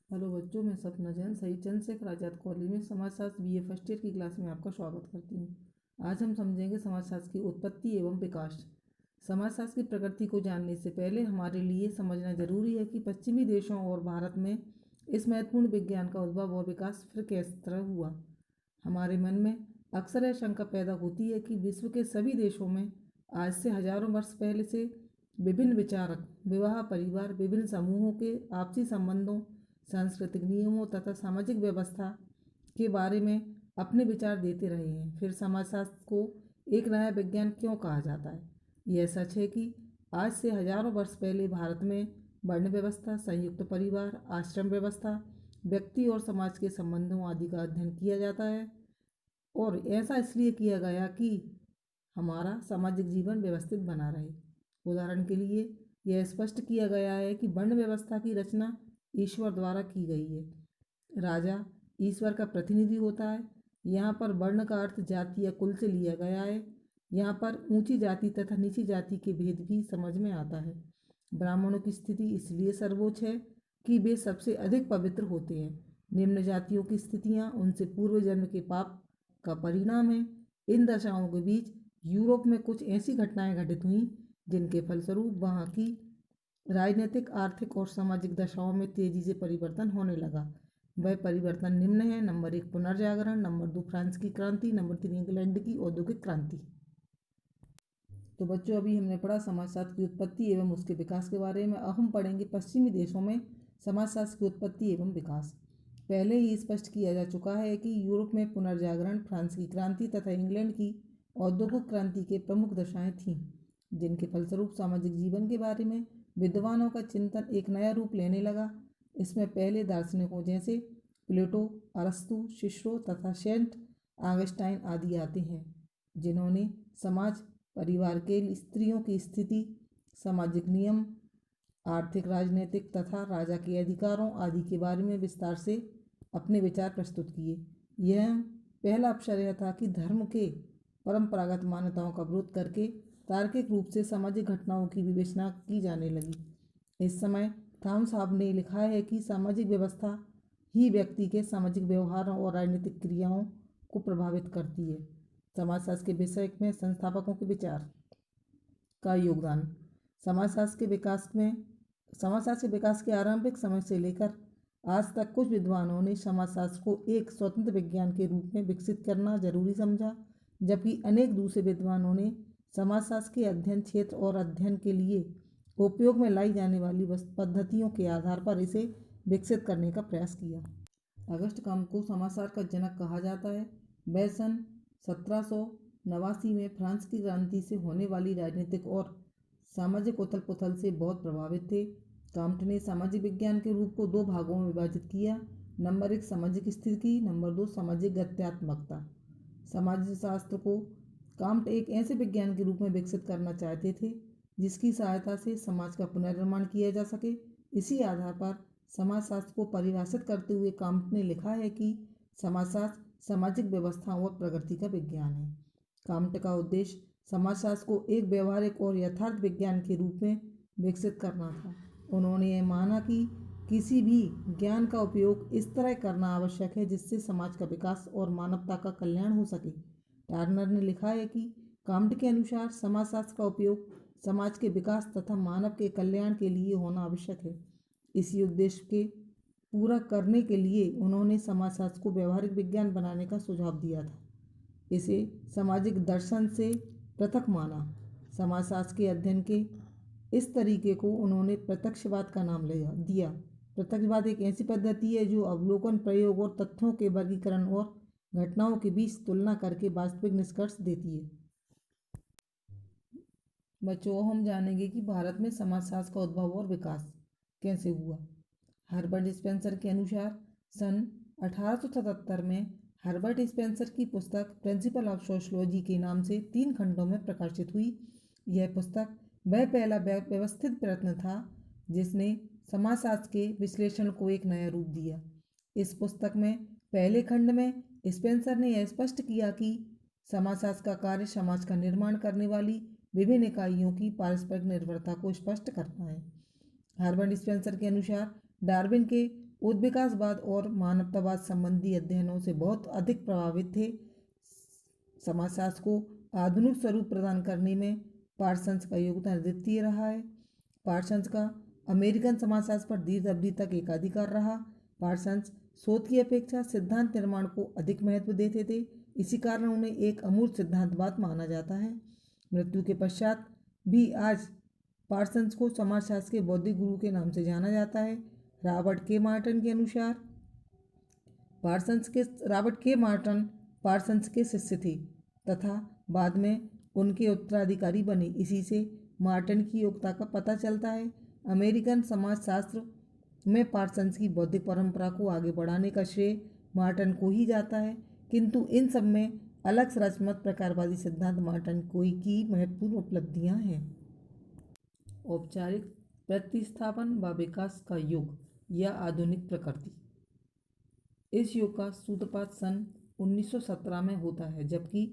Hello बच्चों, मैं सपना जैन सही चंद्रशेखर आज़ाद कॉलेज में समाजशास्त्र बीए फर्स्ट ईयर की क्लास में आपका स्वागत करती हूँ। आज हम समझेंगे समाजशास्त्र की उत्पत्ति एवं विकास। समाजशास्त्र की प्रकृति को जानने से पहले हमारे लिए समझना जरूरी है कि पश्चिमी देशों और भारत में इस महत्वपूर्ण विज्ञान का उद्भव और विकास फिर किस तरह हुआ। हमारे मन में अक्सर यह शंका पैदा होती है कि विश्व के सभी देशों में आज से हजारों वर्ष पहले से विभिन्न विचारक विवाह, परिवार, विभिन्न समूहों के आपसी संबंधों, सांस्कृतिक नियमों तथा सामाजिक व्यवस्था के बारे में अपने विचार देते रहे हैं। फिर समाजशास्त्र को एक नया विज्ञान क्यों कहा जाता है? यह सच है कि आज से हजारों वर्ष पहले भारत में वर्ण व्यवस्था, संयुक्त परिवार, आश्रम व्यवस्था, व्यक्ति और समाज के संबंधों आदि का अध्ययन किया जाता है। और ऐसा इसलिए किया गया कि हमारा सामाजिक जीवन व्यवस्थित बना रहे। उदाहरण के लिए यह स्पष्ट किया गया है कि वर्ण व्यवस्था की रचना ईश्वर द्वारा की गई है। राजा ईश्वर का प्रतिनिधि होता है। यहाँ पर वर्ण का अर्थ जाति या कुल से लिया गया है। यहाँ पर ऊंची जाति तथा नीची जाति के भेद भी समझ में आता है। ब्राह्मणों की स्थिति इसलिए सर्वोच्च है कि वे सबसे अधिक पवित्र होते हैं। निम्न जातियों की स्थितियाँ उनसे पूर्व जन्म के पाप का परिणाम है। इन दशाओं के बीच यूरोप में कुछ ऐसी घटनाएं घटित हुई जिनके फलस्वरूप वहाँ की राजनीतिक, आर्थिक और सामाजिक दशाओं में तेजी से परिवर्तन होने लगा। वह परिवर्तन निम्न है: नंबर 1 पुनर्जागरण, नंबर 2 फ्रांस की क्रांति, नंबर 3 इंग्लैंड की औद्योगिक क्रांति। तो बच्चों, अभी हमने पढ़ा समाजशास्त्र की उत्पत्ति एवं उसके विकास के बारे में। अब हम पढ़ेंगे पश्चिमी देशों में समाजशास्त्र की उत्पत्ति एवं विकास। पहले ही स्पष्ट किया जा चुका है कि यूरोप में पुनर्जागरण, फ्रांस की क्रांति तथा इंग्लैंड की औद्योगिक क्रांति के प्रमुख दशाएं थीं, जिनके फलस्वरूप सामाजिक जीवन के बारे में विद्वानों का चिंतन एक नया रूप लेने लगा। इसमें पहले दार्शनिकों जैसे प्लेटो, अरस्तु, सिसरो तथा सेंट ऑगस्टाइन आदि आते हैं, जिन्होंने समाज, परिवार के स्त्रियों की स्थिति, सामाजिक नियम, आर्थिक, राजनीतिक तथा राजा के अधिकारों आदि के बारे में विस्तार से अपने विचार प्रस्तुत किए। यह पहला अवसर यह था कि धर्म के परंपरागत मान्यताओं का विरोध करके तार्किक रूप से सामाजिक घटनाओं की विवेचना की जाने लगी। इस समय थॉमस हॉब्स ने लिखा है कि सामाजिक व्यवस्था ही व्यक्ति के सामाजिक व्यवहारों और राजनीतिक क्रियाओं को प्रभावित करती है। समाजशास्त्र के विषय में संस्थापकों के विचार का योगदान। समाजशास्त्र के विकास के आरंभिक समय से लेकर आज तक कुछ विद्वानों ने समाजशास्त्र को एक स्वतंत्र विज्ञान के रूप में विकसित करना जरूरी समझा, जबकि अनेक दूसरे विद्वानों ने समाजशास्त्र के अध्ययन क्षेत्र और अध्ययन के लिए उपयोग में लाई जाने वाली पद्धतियों के आधार पर इसे विकसित करने का प्रयास किया। अगस्त कॉम्टे को समाजशास्त्र का जनक कहा जाता है। वह सन 1789 में फ्रांस की क्रांति से होने वाली राजनीतिक और सामाजिक उथल पुथल से बहुत प्रभावित थे। कॉम्टे ने सामाजिक विज्ञान के रूप को दो भागों में विभाजित किया: नंबर 1 सामाजिक स्थिति, नंबर 2 सामाजिक गत्यात्मकता। समाजशास्त्र को कॉम्टे एक ऐसे विज्ञान के रूप में विकसित करना चाहते थे जिसकी सहायता से समाज का पुनर्निर्माण किया जा सके। इसी आधार पर समाजशास्त्र को परिभाषित करते हुए कॉम्टे ने लिखा है कि समाजशास्त्र सामाजिक व्यवस्थाओं और प्रगति का विज्ञान है। कॉम्टे का उद्देश्य समाजशास्त्र को एक व्यवहारिक और यथार्थ विज्ञान के रूप में विकसित करना था। उन्होंने यह माना कि किसी भी ज्ञान का उपयोग इस तरह करना आवश्यक है जिससे समाज का विकास और मानवता का कल्याण हो सके। टर्नर ने लिखा है कि कॉम्टे के अनुसार समाजशास्त्र का उपयोग समाज के विकास तथा मानव के कल्याण के लिए होना आवश्यक है। इसी उद्देश्य के पूरा करने के लिए उन्होंने समाजशास्त्र को व्यवहारिक विज्ञान बनाने का सुझाव दिया था। इसे सामाजिक दर्शन से पृथक माना। समाजशास्त्र के अध्ययन के इस तरीके को उन्होंने प्रत्यक्षवाद का नाम दिया। प्रत्यक्षवाद एक ऐसी पद्धति है जो अवलोकन, प्रयोग और तथ्यों के वर्गीकरण और घटनाओं के बीच तुलना करके वास्तविक निष्कर्ष देती है। बच्चों, हम जानेंगे कि भारत में समाजशास्त्र का उद्भव और विकास कैसे हुआ। हर्बर्ट स्पेंसर के अनुसार सन 1877 में हर्बर्ट स्पेंसर की पुस्तक प्रिंसिपल ऑफ सोशियोलॉजी के नाम से 3 खंडों में प्रकाशित हुई। यह पुस्तक वह पहला व्यवस्थित प्रयत्न था जिसने समाजशास्त्र के विश्लेषण को एक नया रूप दिया। इस पुस्तक में पहले खंड में स्पेंसर ने यह स्पष्ट किया कि समाजशास्त्र का कार्य समाज का निर्माण करने वाली विभिन्न इकाइयों की पारस्परिक निर्भरता को स्पष्ट करना है। हर्बर्ट स्पेंसर के अनुसार डार्विन के उद्विकासवाद और मानवतावाद संबंधी अध्ययनों से बहुत अधिक प्रभावित थे। समाजशास्त्र को आधुनिक स्वरूप प्रदान करने में पार्सन्स का योगदान अद्वितीय रहा है। पार्सन्स का अमेरिकन समाजशास्त्र पर दीर्घ अवधि तक एकाधिकार रहा। पार्सन्स शोध की अपेक्षा सिद्धांत निर्माण को अधिक महत्व देते थे। इसी कारण उन्हें एक अमूर्त सिद्धांतवाद माना जाता है। मृत्यु के पश्चात भी आज पार्सन्स को समाजशास्त्र के बौद्धिक गुरु के नाम से जाना जाता है। रॉबर्ट के मार्टन के अनुसार रॉबर्ट के मार्टन पार्सन्स के शिष्य थे तथा बाद में उनके उत्तराधिकारी बने। इसी से मार्टन की योग्यता का पता चलता है। अमेरिकन समाजशास्त्र में पार्सन्स की बौद्धिक परंपरा को आगे बढ़ाने का श्रेय मार्टन को ही जाता है, किंतु इन सब में अलग संरचनात्मक प्रकारवादी सिद्धांत मार्टन की महत्वपूर्ण उपलब्धियां हैं। औपचारिक प्रतिस्थापन व विकास का युग या आधुनिक प्रकृति। इस युग का सूत्रपात सन 1917 में होता है, जबकि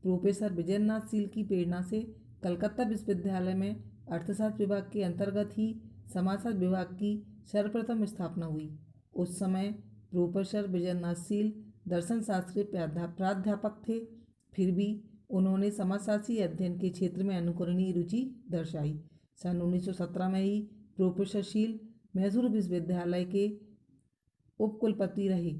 प्रोफेसर विजयनाथ शील की प्रेरणा से कलकत्ता विश्वविद्यालय में अर्थशास्त्र विभाग के अंतर्गत ही समाजशास्त्र विभाग की सर्वप्रथम स्थापना हुई। उस समय प्रोफेसर विजयनाथ शील दर्शनशास्त्र के प्राध्यापक थे, फिर भी उन्होंने समाजशास्त्रीय अध्ययन के क्षेत्र में अनुकरणीय रुचि दर्शाई। सन 1917 में ही प्रोफेसर शील मैसूर विश्वविद्यालय के उपकुलपति रहे।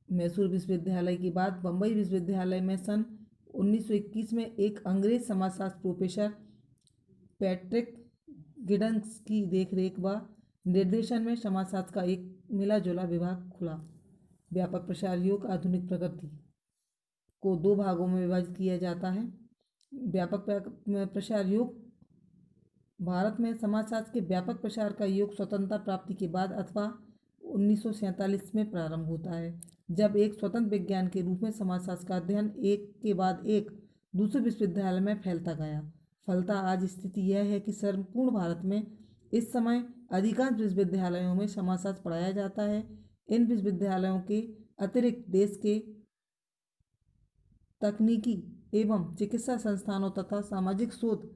मैसूर विश्वविद्यालय के बाद बम्बई विश्वविद्यालय में सन 1921 में एक अंग्रेज समाजशास्त्र प्रोफेसर पैट्रिक गिड्स की देखरेख व निर्देशन में समाजशास्त्र का एक मिला जुला विभाग खुला। व्यापक प्रसार योग आधुनिक प्रकृति को दो भागों में विभाजित किया जाता है। व्यापक प्रसार योग भारत में समाजशास्त्र के व्यापक प्रसार का योग स्वतंत्रता प्राप्ति के बाद अथवा 1947 में प्रारंभ होता है, जब एक स्वतंत्र विज्ञान के रूप में समाजशास्त्र का अध्ययन एक के बाद एक दूसरे विश्वविद्यालय में फैलता गया। फलतः आज स्थिति यह है कि संपूर्ण भारत में इस समय अधिकांश विश्वविद्यालयों में समाजशास्त्र पढ़ाया जाता है। इन विश्वविद्यालयों के अतिरिक्त देश के तकनीकी एवं चिकित्सा संस्थानों तथा सामाजिक शोध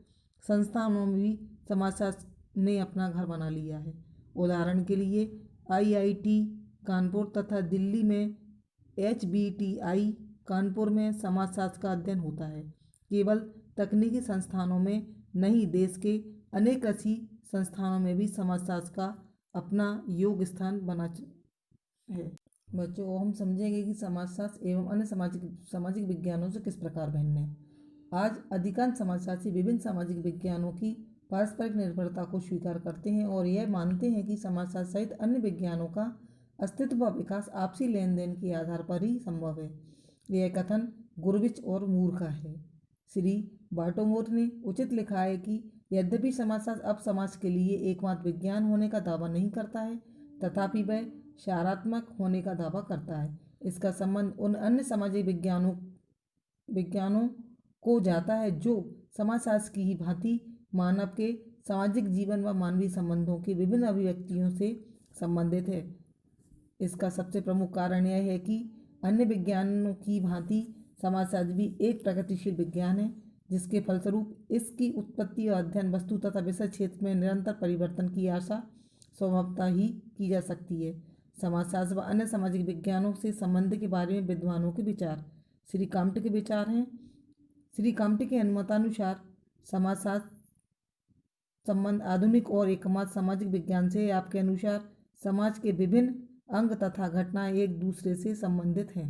संस्थानों में भी समाजशास्त्र ने अपना घर बना लिया है। उदाहरण के लिए IIT कानपुर तथा दिल्ली में HBTI कानपुर में समाजशास्त्र का अध्ययन होता है। केवल तकनीकी संस्थानों में नहीं, देश के अनेक कृषि संस्थानों में भी समाजशास्त्र का अपना योग्य स्थान बना है। बच्चों, हम समझेंगे कि समाजशास्त्र एवं अन्य सामाजिक विज्ञानों से किस प्रकार भिन्न है। आज अधिकांश समाजशास्त्री विभिन्न सामाजिक विज्ञानों की पारस्परिक निर्भरता को स्वीकार करते हैं और यह मानते हैं कि समाजशास्त्र सहित अन्य विज्ञानों का अस्तित्व व विकास आपसी लेन देन के आधार पर ही संभव है। यह कथन गुरविच और मूर का है। श्री बाल्टीमोर ने उचित लिखा है कि यद्यपि समाजशास्त्र अब समाज के लिए एकमात्र विज्ञान होने का दावा नहीं करता है, तथापि वह सारात्मक होने का दावा करता है। इसका संबंध उन अन्य सामाजिक विज्ञानों को जाता है जो समाजशास्त्र की ही भांति मानव के सामाजिक जीवन व मानवीय संबंधों की विभिन्न अभिव्यक्तियों से संबंधित है। इसका सबसे प्रमुख कारण यह है कि अन्य विज्ञानों की भांति समाजशास्त्र भी एक प्रगतिशील विज्ञान है, जिसके फलस्वरूप इसकी उत्पत्ति और अध्ययन वस्तु तथा विषय क्षेत्र में निरंतर परिवर्तन की आशा स्वभावतः ही की जा सकती है। समाजशास्त्र व अन्य सामाजिक विज्ञानों से संबंध के बारे में विद्वानों के विचार। श्री काम्टे के विचार हैं। श्री काम्टे के अनुमतानुसार समाजशास्त्र संबंध आधुनिक और एकमात्र सामाजिक विज्ञान से आपके अनुसार समाज के विभिन्न अंग तथा घटनाएं एक दूसरे से संबंधित हैं।